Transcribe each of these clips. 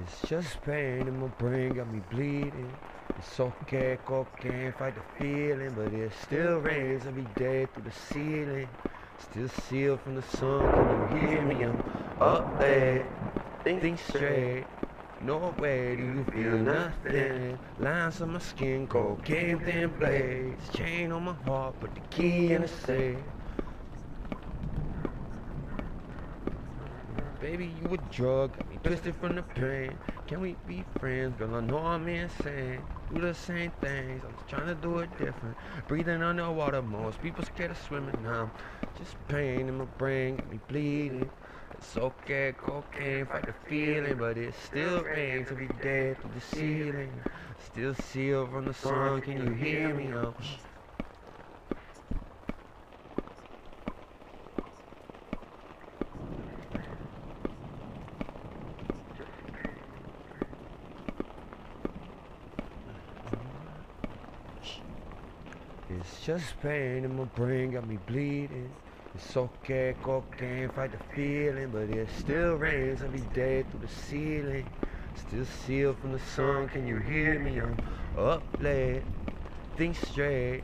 It's just pain in my brain, got me bleeding. It's okay, cocaine, fight the feeling, but it still rains every day through the ceiling. Still sealed from the sun, can you hear me? I'm up late, think straight. No way do you feel nothing. Lines on my skin, cocaine thin blades. Chain on my heart, put the key in the safe. Baby, you a drug, got me twisted from the pain. Can we be friends? Girl, I know I'm insane. Do the same things, I'm just trying to do it different. Breathing underwater, most people scared of swimming now. Just pain in my brain, got me bleeding. It's okay, cocaine, fight the feeling, but it still rains every day through the ceiling. Still sealed from the sun, can you hear me? It's just pain in my brain, got me bleeding. It's okay, cocaine, fight the feeling, but it still rains every day through the ceiling. Still sealed from the sun, can you hear me? I'm up late, think straight.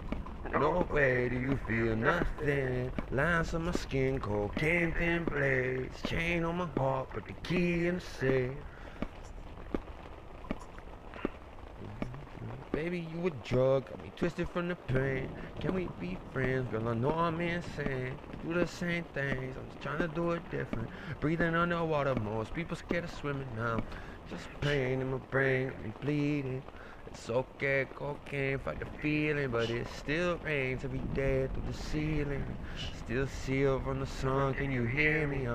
No way do you feel nothing. Lines on my skin, cocaine thin blades. Chain on my heart, put the key in the safe. Baby, you a drug, got me twisted from the pain. Can we be friends? Girl, I know I'm insane. Do the same things, I'm just trying to do it different. Breathing underwater, most people scared of swimming now. Just pain in my brain, got me bleeding. It's okay, cocaine, fight the feeling, but it still rains every day through the ceiling. Still sealed from the sun, can you hear me?